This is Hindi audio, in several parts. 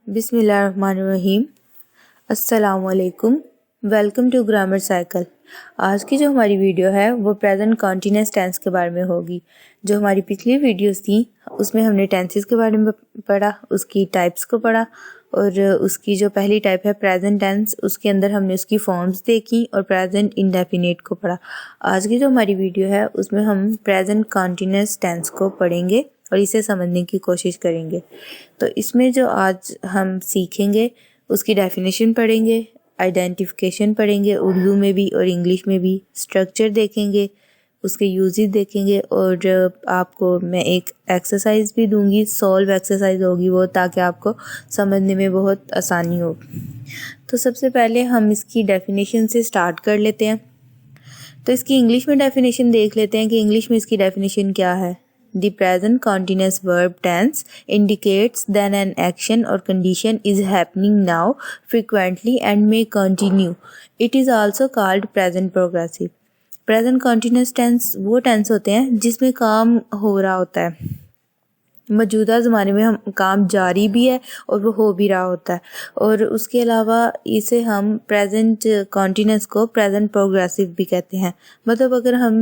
बिस्मिल्लाहिर्रहमानिर्रहीम। अस्सलामुअलैकुम। Welcome to grammar cycle. आज की जो हमारी वीडियो है वो प्रेजेंट कॉन्टिन्यूस टेंस के बारे में होगी। जो हमारी पिछली वीडियोस थी उसमें हमने टेंसेस के बारे में पढ़ा, उसकी टाइप्स को पढ़ा और उसकी जो पहली टाइप है प्रेजेंट टेंस, उसके अंदर हमने उसकी फॉर्म्स देखी और प्रेजेंट इंडेफिनिट को पढ़ा। आज की जो हमारी वीडियो है उसमें हम प्रेजेंट कॉन्टिन्यूस टेंस को पढ़ेंगे और इसे समझने की कोशिश करेंगे। तो इसमें जो आज हम सीखेंगे उसकी डेफिनेशन पढ़ेंगे, आइडेंटिफिकेशन पढ़ेंगे उर्दू में भी और इंग्लिश में भी, स्ट्रक्चर देखेंगे, उसके यूजेस देखेंगे और आपको मैं एक एक्सरसाइज भी दूंगी, सॉल्व एक्सरसाइज होगी वो, ताकि आपको समझने में बहुत आसानी हो। तो सबसे पहले हम इसकी डेफिनेशन से स्टार्ट कर लेते हैं। तो इसकी इंग्लिश में डेफिनेशन देख लेते हैं कि इंग्लिश में इसकी डेफिनेशन क्या है। The present continuous verb tense indicates that an action or condition is happening now, frequently, and may continue. It is also called present progressive. Present continuous tense वो tense होते हैं जिसमें काम हो रहा होता है, मौजूदा ज़माने में हम काम जारी भी है और वो हो भी रहा होता है। और उसके अलावा इसे हम प्रेजेंट कॉन्टिन्यूस को प्रेजेंट प्रोग्रेसिव भी कहते हैं। मतलब अगर हम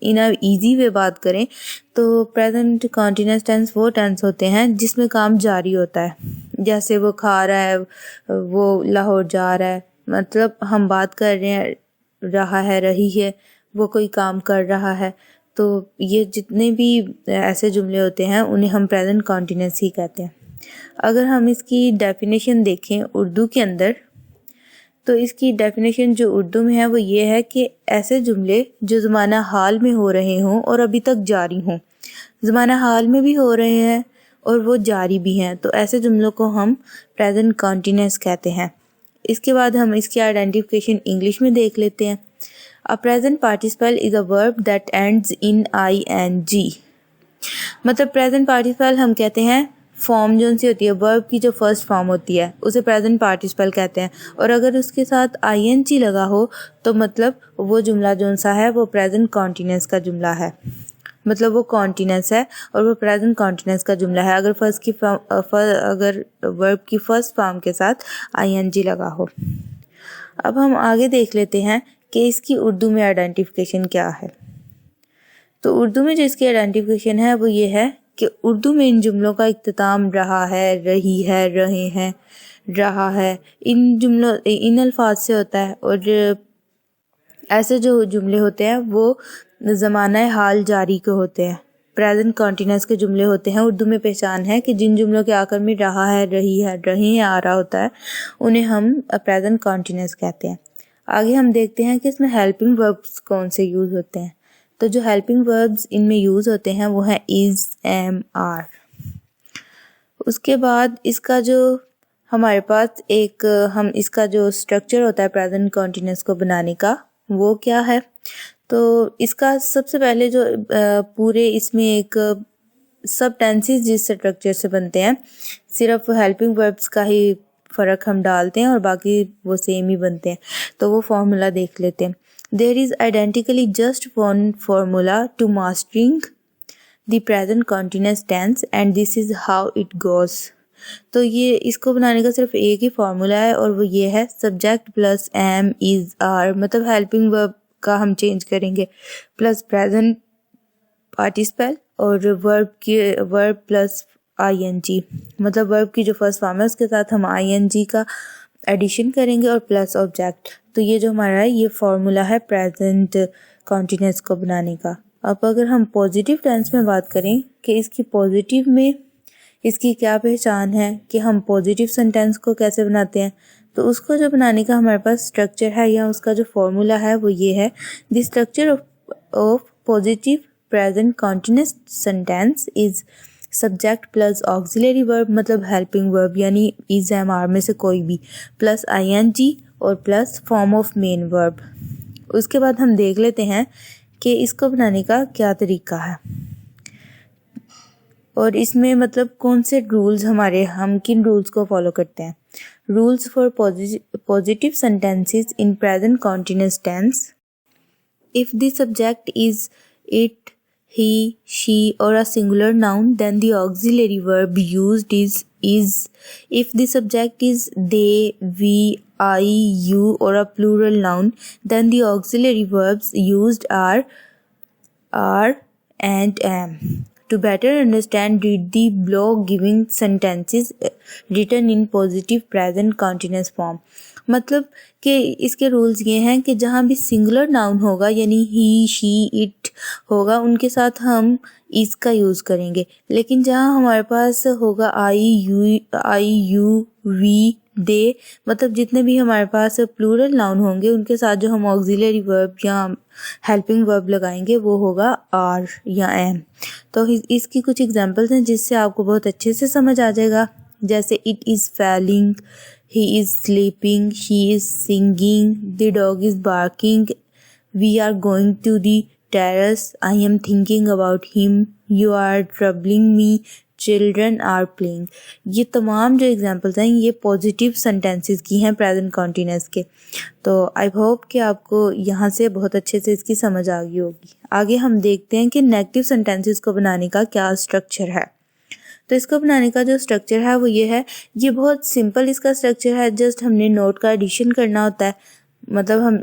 इन अ ईजी वे बात करें तो प्रेजेंट कॉन्टिन्यूस टेंस वो टेंस होते हैं जिसमें काम जारी होता है। जैसे वो खा रहा है, वो लाहौर जा रहा है, मतलब हम बात कर रहे हैं, रहा है, रही है, वो कोई काम कर रहा है। तो ये जितने भी ऐसे जुमले होते हैं उन्हें हम प्रेजेंट कॉन्टिन्यूस ही कहते हैं। अगर हम इसकी डेफिनेशन देखें उर्दू के अंदर, तो इसकी डेफिनेशन जो उर्दू में है वो ये है कि ऐसे जुमले जो ज़माना हाल में हो रहे हों और अभी तक जारी हों, ज़माना हाल में भी हो रहे हैं और वो जारी भी हैं, तो ऐसे जुमलों को हम प्रेजेंट कॉन्टिन्यूस कहते हैं। इसके बाद हम इसकी आइडेंटिफिकेशन इंग्लिश में देख लेते हैं। A present participle is a verb that ends in ing। मतलब प्रेजेंट पार्टिसिपल हम कहते हैं फॉर्म जो सी होती है, वर्ब की जो फर्स्ट फॉर्म होती है उसे प्रेजेंट पार्टिसिपल कहते हैं। और अगर उसके साथ ing लगा हो तो मतलब वो जुमला जो सा है वो प्रेजेंट कॉन्टिन्यूस का जुमला है, मतलब वो कॉन्टिन्यूस है और वो प्रेजेंट कॉन्टिन्यूस का जुमला है अगर अगर वर्ब की फर्स्ट फॉर्म के साथ ing लगा हो। अब हम आगे देख लेते हैं कि इसकी उर्दू में आइडेंटिफिकेशन क्या है। तो उर्दू में जो इसकी आइडेंटिफिकेशन है वो ये है कि उर्दू में इन जुमलों का इख्तिताम रहा है, रही है, रहे हैं, रहा है, इन जुमलों इन अल्फाज से होता है। और ऐसे जो जुमले होते हैं वो ज़माना हाल जारी के होते हैं, प्रेजेंट कॉन्टिन्यूस के जुमले होते हैं। उर्दू में पहचान है कि जिन जुमलों के आखिर में रहा है, रही है, रहे हैं आ रहा होता है उन्हें हम प्रेजेंट कॉन्टिन्यूस कहते हैं। आगे हम देखते हैं कि इसमें हेल्पिंग वर्ब्स कौन से यूज़ होते हैं। तो जो हेल्पिंग वर्ब्स इनमें यूज़ होते हैं वो है इज़, एम, आर। उसके बाद इसका जो हमारे पास एक हम इसका जो स्ट्रक्चर होता है प्रेजेंट कॉन्टिन्यूस को बनाने का वो क्या है। तो इसका सबसे पहले जो पूरे इसमें एक सब टेंसेस जिस स्ट्रक्चर से बनते हैं, सिर्फ हेल्पिंग वर्ब्स का ही फ़र्क हम डालते हैं और बाकी वो सेम ही बनते हैं। तो वो फार्मूला देख लेते हैं। There is identically just one formula to mastering the present continuous tense and this is how it goes. तो ये इसको बनाने का सिर्फ एक ही फार्मूला है और वो ये है subject plus am, is, are, मतलब हेल्पिंग वर्ब का हम चेंज करेंगे, प्लस प्रेजेंट पार्टिसिपल और वर्ब प्लस ing, मतलब वर्ब की जो फर्स्ट फॉर्म है उसके साथ हम ing का एडिशन करेंगे और प्लस ऑब्जेक्ट। तो ये जो हमारा है ये फार्मूला है प्रेजेंट कॉन्टिन्यूस को बनाने का। अब अगर हम पॉजिटिव टेंस में बात करें कि इसकी पॉजिटिव में इसकी क्या पहचान है कि हम पॉजिटिव सेंटेंस को कैसे बनाते हैं, तो उसको जो बनाने का हमारे पास स्ट्रक्चर है या उसका जो फॉर्मूला है वो ये है। The structure of positive present continuous sentence is subject plus auxiliary verb, मतलब हेल्पिंग वर्ब यानी इज, एम, आर में से कोई भी, प्लस ing और plus form of main verb. उसके बाद हम देख लेते हैं कि इसको बनाने का क्या तरीका है और इसमें मतलब कौन से रूल्स हम किन रूल्स को फॉलो करते हैं। Rules for positive sentences in present continuous tense. If the subject is it, he, she or a singular noun, then the auxiliary verb used is. If the subject is they, we, I, you or a plural noun, then the auxiliary verbs used are and am. To better understand, read the below given sentences written in positive present continuous form. मतलब कि इसके रूल्स ये हैं कि जहाँ भी सिंगुलर नाउन होगा यानी ही, शी, इट होगा उनके साथ हम इस का यूज़ करेंगे, लेकिन जहाँ हमारे पास होगा आई यू वी दे, मतलब जितने भी हमारे पास प्लूरल नाउन होंगे उनके साथ जो हम ऑक्सिलरी वर्ब या हेल्पिंग वर्ब लगाएंगे वो होगा आर या एम। तो इसकी कुछ एग्जांपल्स हैं जिससे आपको बहुत अच्छे से समझ आ जाएगा, जैसे it is falling, he is sleeping, she is singing, the dog is barking, we are going to the terrace, I am thinking about him, you are troubling me, children are playing। ये तमाम जो एग्जांपल्स हैं ये पॉजिटिव सेंटेंसेस की हैं प्रेजेंट कॉन्टिन्यूस के। तो आई होप कि आपको यहाँ से बहुत अच्छे से इसकी समझ आ गई होगी। आगे हम देखते हैं कि नेगेटिव सेंटेंसेस को बनाने का क्या स्ट्रक्चर है। तो इसको बनाने का जो स्ट्रक्चर है वो ये है, ये बहुत सिंपल इसका स्ट्रक्चर है, जस्ट हमने नोट का एडिशन करना होता है। मतलब हम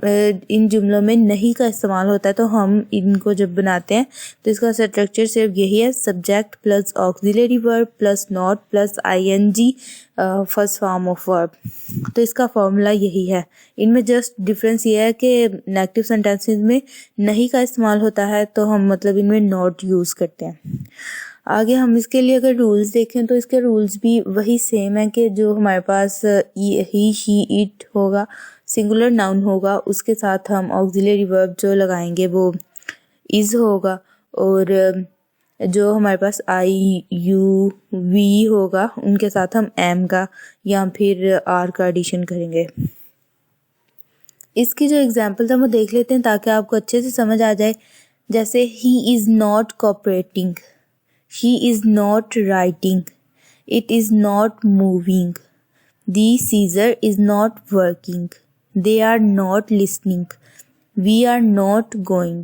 इन जुमलों में नहीं का इस्तेमाल होता है, तो हम इनको जब बनाते हैं तो इसका स्ट्रक्चर सिर्फ यही है, subject plus auxiliary verb plus not plus ING first form of verb. तो इसका फॉर्मूला यही है। इनमें जस्ट डिफरेंस ये है कि नेगेटिव सेंटेंसेस में नहीं का इस्तेमाल होता है तो हम मतलब इनमें नॉट यूज़ करते हैं। आगे हम इसके लिए अगर रूल्स देखें तो इसके रूल्स भी वही सेम है कि जो हमारे पास ही, शी, इट होगा, सिंगुलर नाउन होगा, उसके साथ हम ऑक्सिलरी वर्ब जो लगाएंगे वो इज़ होगा, और जो हमारे पास आई, यू, वी होगा उनके साथ हम एम का या फिर आर का एडिशन करेंगे। इसकी जो एग्जाम्पल्स हैं वो देख लेते हैं ताकि आपको अच्छे से समझ आ जाए। जैसे he is not cooperating, she is not writing, it is not moving, the scissor is not working, they are not listening, we are not going,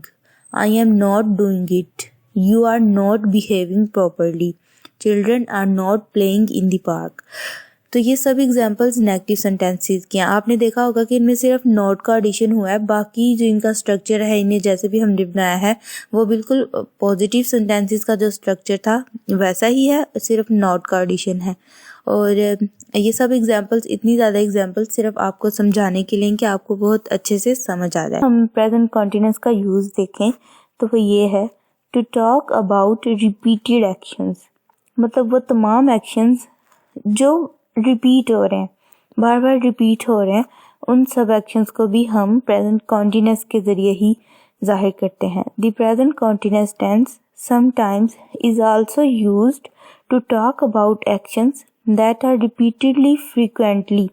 I am not doing it, you are not behaving properly, children are not playing in the park। तो ये सब एग्जांपल्स नेगेटिव सेंटेंसेस के हैं। आपने देखा होगा कि इनमें सिर्फ नॉट का एडिशन हुआ है, बाकी जो इनका स्ट्रक्चर है इन्हें जैसे भी हमने बनाया है वो बिल्कुल पॉजिटिव सेंटेंसेस का जो स्ट्रक्चर था वैसा ही है, सिर्फ नॉट का एडिशन है। और ये सब एग्जांपल्स, इतनी ज़्यादा एग्जांपल्स सिर्फ आपको समझाने के लिए कि आपको बहुत अच्छे से समझ आ जाए। हम प्रेजेंट कॉन्टिन्यूस का यूज़ देखें तो वो ये है, to talk about repeated actions, मतलब वो तमाम एक्शंस जो रिपीट हो रहे हैं, बार बार रिपीट हो रहे हैं, उन सब एक्शंस को भी हम प्रेजेंट कॉन्टिन्यूस के ज़रिए ही ज़ाहिर करते हैं। The present continuous tense sometimes is also used to talk about actions that are repeatedly frequently.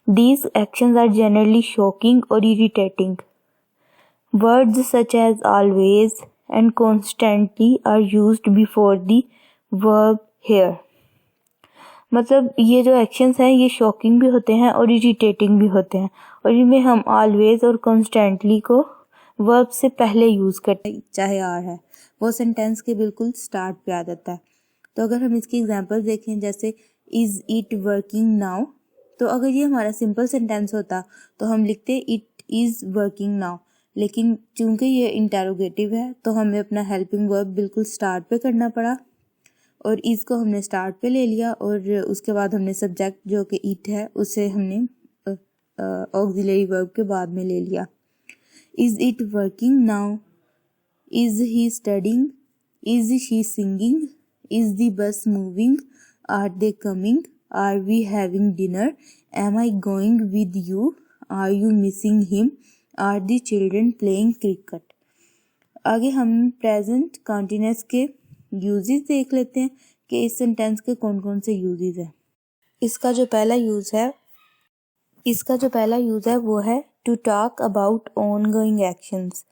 These actions are generally shocking or irritating. Words such as always and constantly are used before the verb here। मतलब ये जो एक्शंस हैं ये शॉकिंग भी होते हैं और इरिटेटिंग भी होते हैं, और इनमें हम ऑलवेज और कॉन्स्टेंटली को वर्ब से पहले यूज़ करते हैं, चाहे आर है वो सेंटेंस के बिल्कुल स्टार्ट पे आ जाता है। तो अगर हम इसकी एग्जांपल देखें, जैसे इज़ इट वर्किंग नाउ, तो अगर ये हमारा सिंपल सेंटेंस होता तो हम लिखते इट इज़ वर्किंग नाउ, लेकिन चूंकि ये इंटेरोगेटिव है तो हमें अपना हेल्पिंग वर्ब बिल्कुल स्टार्ट पे करना पड़ा, और इसको हमने स्टार्ट पे ले लिया और उसके बाद हमने सब्जेक्ट जो कि इट है उसे हमने ऑक्सिलरी वर्ब के बाद में ले लिया। Is it working now, is he studying, is she singing, is the bus moving, are they coming, are we having dinner, am I going with you, are you missing him, are the children playing cricket. आगे हम प्रेजेंट कॉन्टिन्यूस के यूजेस देख लेते हैं कि इस सेंटेंस के कौन कौन से यूजेस हैं। इसका जो पहला यूज़ है वो है to talk about ongoing actions,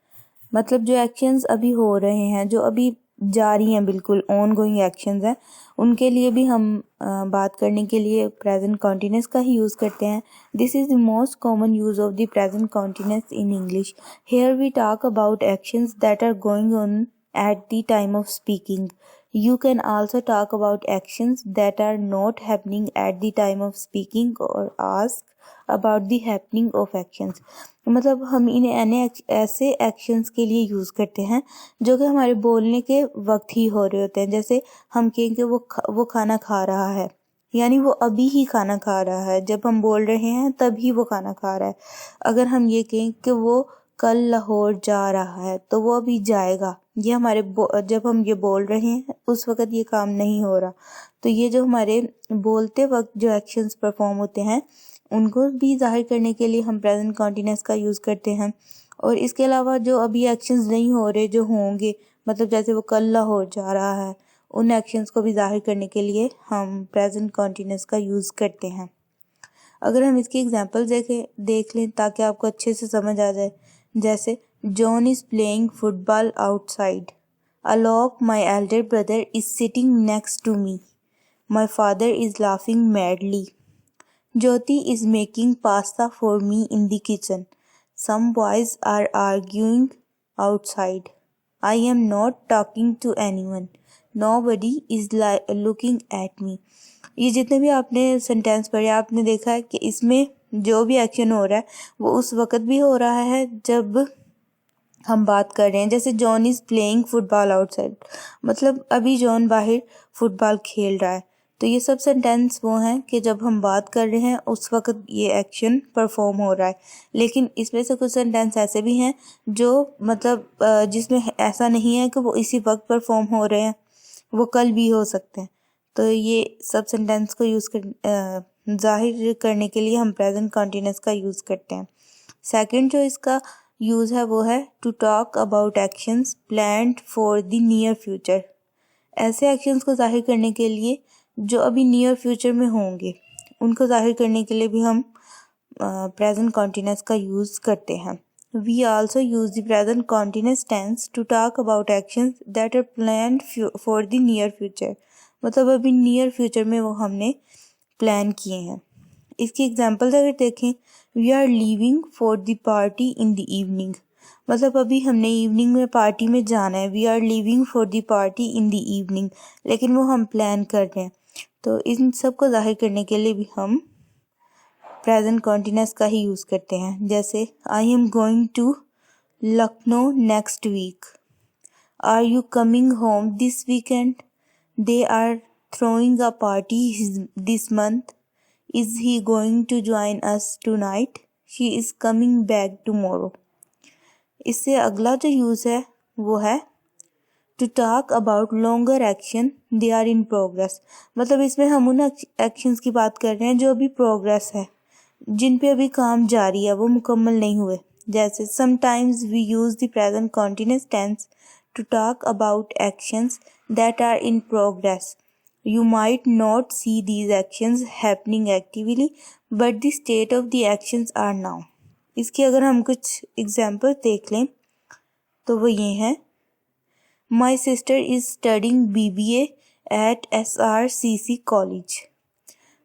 मतलब जो एक्शंस अभी हो रहे हैं, जो अभी जारी हैं, बिल्कुल ऑनगोइंग एक्शंस हैं, उनके लिए भी हम बात करने के लिए प्रेजेंट कॉन्टिन्यूस का ही यूज़ करते हैं। This is the most common use of the present continuous in English. Here we talk about actions that are going on at the time of speaking. You can also talk about actions that are not happening at the time of speaking or ask about the happening of actions. मतलब हम इन्हें ऐसे एक्शंस के लिए यूज़ करते हैं जो कि हमारे बोलने के वक्त ही हो रहे होते हैं। जैसे हम कहें कि वो खाना खा रहा है, यानी वो अभी ही खाना खा रहा है, जब हम बोल रहे हैं तभी वो खाना खा रहा है। अगर हम ये कहें कि वो कल लाहौर जा रहा है तो वो अभी जाएगा, ये हमारे जब हम ये बोल रहे हैं उस वक्त ये काम नहीं हो रहा। तो ये जो हमारे बोलते वक्त जो एक्शंस परफॉर्म होते हैं उनको भी जाहिर करने के लिए हम प्रेजेंट कॉन्टिन्यूस का यूज़ करते हैं। और इसके अलावा जो अभी एक्शंस नहीं हो रहे, जो होंगे, मतलब जैसे वो कल लाहौर जा रहा है, उन एक्शंस को भी जाहिर करने के लिए हम प्रेजेंट कॉन्टिन्यूस का यूज़ करते हैं। अगर हम इसकी एग्जांपल देख लें ताकि आपको अच्छे से समझ आ जाए। जैसे John is playing football outside, Alok my elder brother is sitting next to me, my father is laughing madly, Jyoti is making pasta for me in the kitchen, some boys are arguing outside, I am not talking to anyone, nobody is looking at me. ये जितने भी आपने सेंटेंस पढ़े आपने देखा है कि इसमें जो भी एक्शन हो रहा है वो उस वक़्त भी हो रहा है जब हम बात कर रहे हैं। जैसे John is playing football outside, मतलब अभी जॉन बाहर फुटबॉल खेल रहा है। तो ये सब सेंटेंस वो हैं कि जब हम बात कर रहे हैं उस वक़्त ये एक्शन परफॉर्म हो रहा है। लेकिन इसमें से कुछ सेंटेंस ऐसे भी हैं जो मतलब जिसमें ऐसा नहीं है कि वो इसी वक्त परफॉर्म हो रहे हैं, वो कल भी हो सकते हैं। तो ये सब सेंटेंस को जाहिर करने के लिए हम प्रेजेंट कॉन्टिन्यूस का यूज़ करते हैं। सेकंड जो इसका यूज़ है वो है to talk about actions planned for the near future. ऐसे एक्शंस को जाहिर करने के लिए जो अभी नियर फ्यूचर में होंगे उनको जाहिर करने के लिए भी हम प्रेजेंट कॉन्टिन्यूस का यूज़ करते हैं। We also use the present continuous tense to talk about actions that are planned for the near future, मतलब अभी नियर फ्यूचर में वो हमने प्लान किए हैं। इसकी एग्जांपल्स अगर देखें, we are leaving for the party in the evening, मतलब अभी हमने इवनिंग में पार्टी में जाना है। We are leaving for the party in the evening, लेकिन वो हम प्लान कर रहे हैं। तो इन सब को जाहिर करने के लिए भी हम प्रेजेंट कॉन्टिन्यूस का ही यूज़ करते हैं। जैसे I am going to Lucknow next week, are you coming home this weekend, they are throwing a party this month, is he going to join us tonight, she is coming back tomorrow। इससे अगला जो यूज़ है वो है to talk about longer action they are in progress, मतलब इसमें हम उन एक्शंस की बात कर रहे हैं जो अभी प्रोग्रेस है, जिन पे अभी काम जारी है, वो मुकम्मल नहीं हुए। जैसे sometimes we use the present continuous tense to talk about actions that are in progress। You might not see these actions happening actively, but the state of the actions are now। इसकी अगर हम कुछ एग्जाम्पल देख लें तो वो ये हैं। My sister is studying BBA at SRCC college,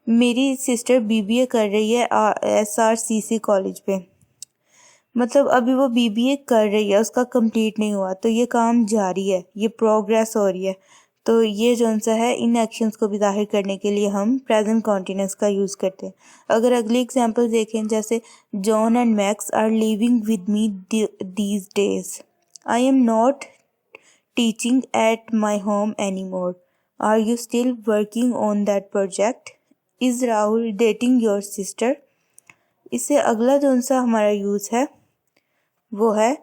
मेरी सिस्टर BBA कर रही है SRCC कॉलेज पे, मतलब अभी वो BBA कर रही है, उसका कंप्लीट नहीं हुआ, तो ये काम जारी है, ये प्रोग्रेस हो रही है। तो ये जो सा है इन एक्शंस को भी जाहिर करने के लिए हम प्रेजेंट कॉन्टिन्यूस का यूज़ करते हैं। अगर अगली एग्जांपल देखें, जैसे John and Max are living with me these days, I am not teaching at my home any more, are you still working on that project, is Rahul dating your sister. इससे अगला जो सा हमारा यूज़ है वो है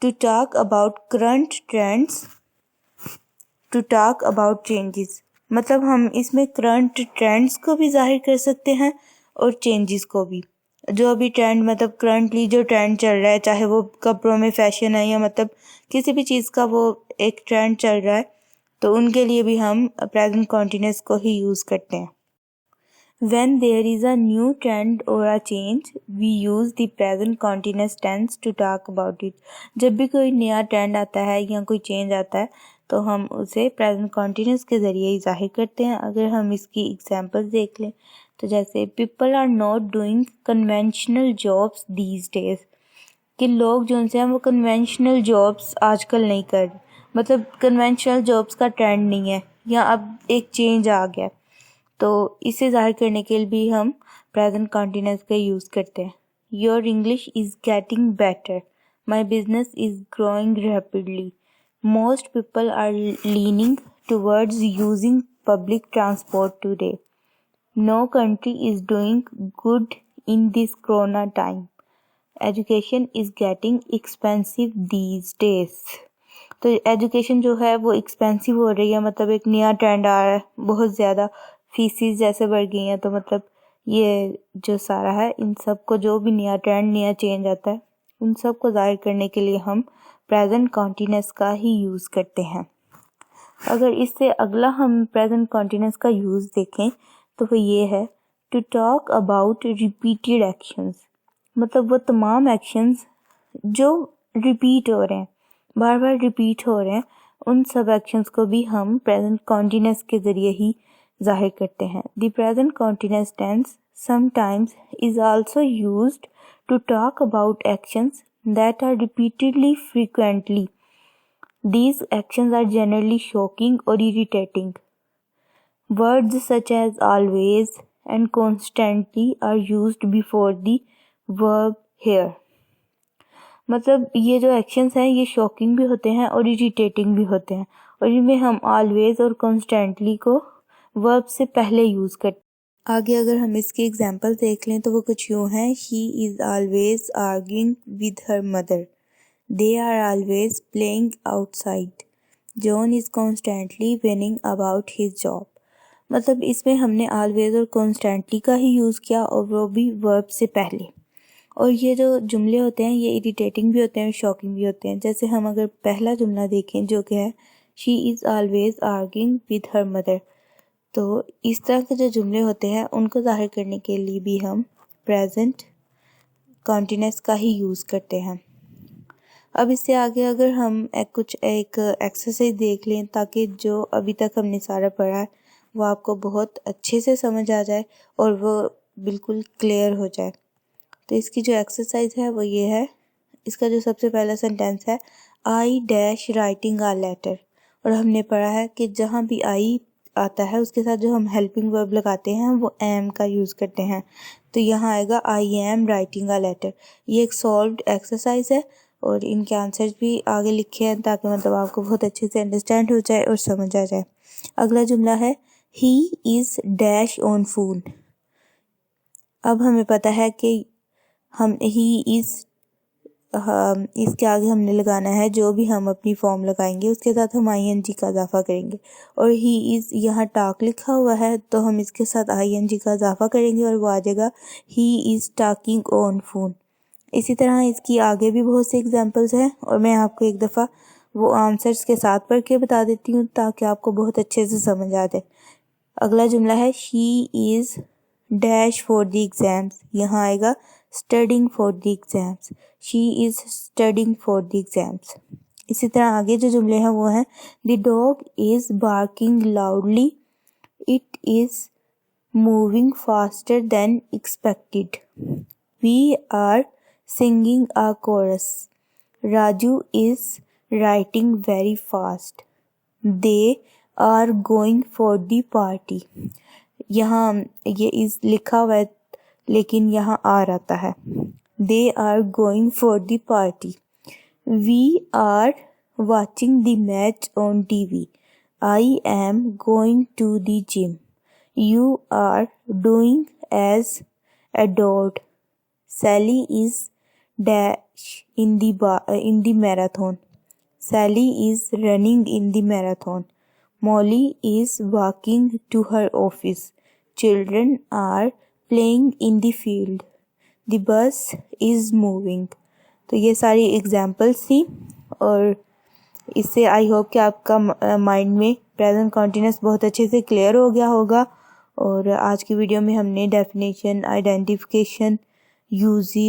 to talk about current trends, to talk about changes, मतलब हम इसमें करंट ट्रेंड्स को भी जाहिर कर सकते हैं और चेंजेस को भी। जो अभी ट्रेंड, मतलब करंटली जो ट्रेंड चल रहा है, चाहे वो कपड़ों में फैशन है या मतलब किसी भी चीज़ का वो एक ट्रेंड चल रहा है, तो उनके लिए भी हम प्रेजेंट कॉन्टिन्यूस को ही यूज़ करते हैं। When there is a new trend or a change, we use the present continuous tense to talk about it। जब भी कोई नया ट्रेंड आता है या कोई चेंज आता है तो हम उसे प्रेजेंट कॉन्टिन्यूस के ज़रिए ही जाहिर करते हैं। अगर हम इसकी एग्जांपल्स देख लें तो जैसे people are not doing conventional jobs these days, कि लोग जो हैं वो कन्वेंशनल जॉब्स आजकल नहीं कर रहे, मतलब कन्वेंशनल जॉब्स का ट्रेंड नहीं है या अब एक चेंज आ गया, तो इसे ज़ाहिर करने के लिए भी हम प्रेजेंट कंटिन्यूस का यूज़ करते हैं। Your English is getting better, my business is growing rapidly, most people are leaning towards using public transport today, no country is doing good in this corona time, education is getting expensive these days. तो एजुकेशन जो है वो एक्सपेंसिव हो रही है, मतलब एक नया ट्रेंड आ रहा है, बहुत ज़्यादा फीसिस जैसे बढ़ गई हैं। तो मतलब ये जो सारा है, इन सब को जो भी नया ट्रेंड नया चेंज आता है, उन सब को ज़ाहिर करने के लिए हम प्रेजेंट कॉन्टिन्यूस का ही यूज़ करते हैं। अगर इससे अगला हम प्रेजेंट कॉन्टिन्यूस का यूज़ देखें तो वो ये है to talk about repeated actions, मतलब वो तमाम एक्शंस जो रिपीट हो रहे हैं, बार बार रिपीट हो रहे हैं, उन सब एक्शंस को भी हम प्रेजेंट कॉन्टिन्यूस के ज़रिए ही ज़ाहिर करते हैं। The present continuous tense sometimes is also used to talk about actions that are repeatedly frequently. These actions are generally shocking or irritating. Words such as always and constantly are used before the verb here. मतलब ये जो एक्शंस हैं ये शॉकिंग भी होते हैं और इरिटेटिंग भी होते हैं, और इनमें हम ऑलवेज और कॉन्स्टेंटली को वर्ब से पहले यूज़ करते हैं। आगे अगर हम इसके एग्जांपल देख लें तो वो कुछ यूँ हैं। He is always arguing with her mother, they are always playing outside, John is constantly whining about his job। मतलब इसमें हमने always और constantly का ही यूज़ किया और वो भी verb से पहले। और ये जो जुमले होते हैं ये irritating भी होते हैं, shocking भी होते हैं। जैसे हम अगर पहला जुमला देखें जो कि है she is always arguing with her mother, तो इस तरह के जो जुमले होते हैं उनको ज़ाहिर करने के लिए भी हम present continuous का ही यूज़ करते हैं। अब इससे आगे अगर हम एक एक्सरसाइज देख लें ताकि जो अभी तक हमने सारा पढ़ा है वो आपको बहुत अच्छे से समझ आ जाए और वो बिल्कुल क्लियर हो जाए। तो इसकी जो एक्सरसाइज है वो ये है। इसका जो सबसे पहला सेंटेंस है I dash writing a letter, और हमने पढ़ा है कि जहाँ भी आई आता है उसके साथ जो हम हेल्पिंग वर्ब लगाते हैं वो एम का यूज़ करते हैं। तो यहाँ आएगा I am writing a letter. ये एक सॉल्व्ड एक्सरसाइज है और इनके आंसर्स भी आगे लिखे हैं ताकि मतलब आपको बहुत अच्छे से अंडरस्टैंड हो जाए और समझ आ जाए। अगला जुमला है he is dash on phone. अब हमें पता है कि हम ही इज़ इसके आगे हमने लगाना है जो भी हम अपनी फॉर्म लगाएंगे उसके साथ हम ING का इजाफा करेंगे, और ही इज़ यहाँ टॉक लिखा हुआ है तो हम इसके साथ ING का इजाफा करेंगे और वो आ जाएगा he is talking on phone. इसी तरह इसकी आगे भी बहुत से एग्जांपल्स हैं और मैं आपको एक दफ़ा वो आंसर्स के साथ पढ़ के बता देती हूँ ताकि आपको बहुत अच्छे से समझ आ जाए। अगला जुमला है she is dash for the exams. यहाँ आएगा studying for the exams, she is studying for the exams. इसी तरह आगे जो जुमले हैं वो हैं the dog is barking loudly, it is moving faster than expected, we are singing a chorus, Raju is writing very fast, they are going for the party। यहाँ ये इस लिखा हुआ है लेकिन यहाँ आर आता है। they are going for the party, we are watching the match on TV, I am going to the gym, you are doing as adored, Sally is dash in the marathon, Sally is running in the marathon, Molly is walking to her office, children are playing in the field, the bus is moving। तो ये सारी एग्जाम्पल्स थी और इससे आई होप कि आपका माइंड में प्रेजेंट कॉन्टिन्यूस बहुत अच्छे से क्लियर हो गया होगा। और आज की वीडियो में हमने डेफिनेशन, आइडेंटिफिकेशन, यूजेस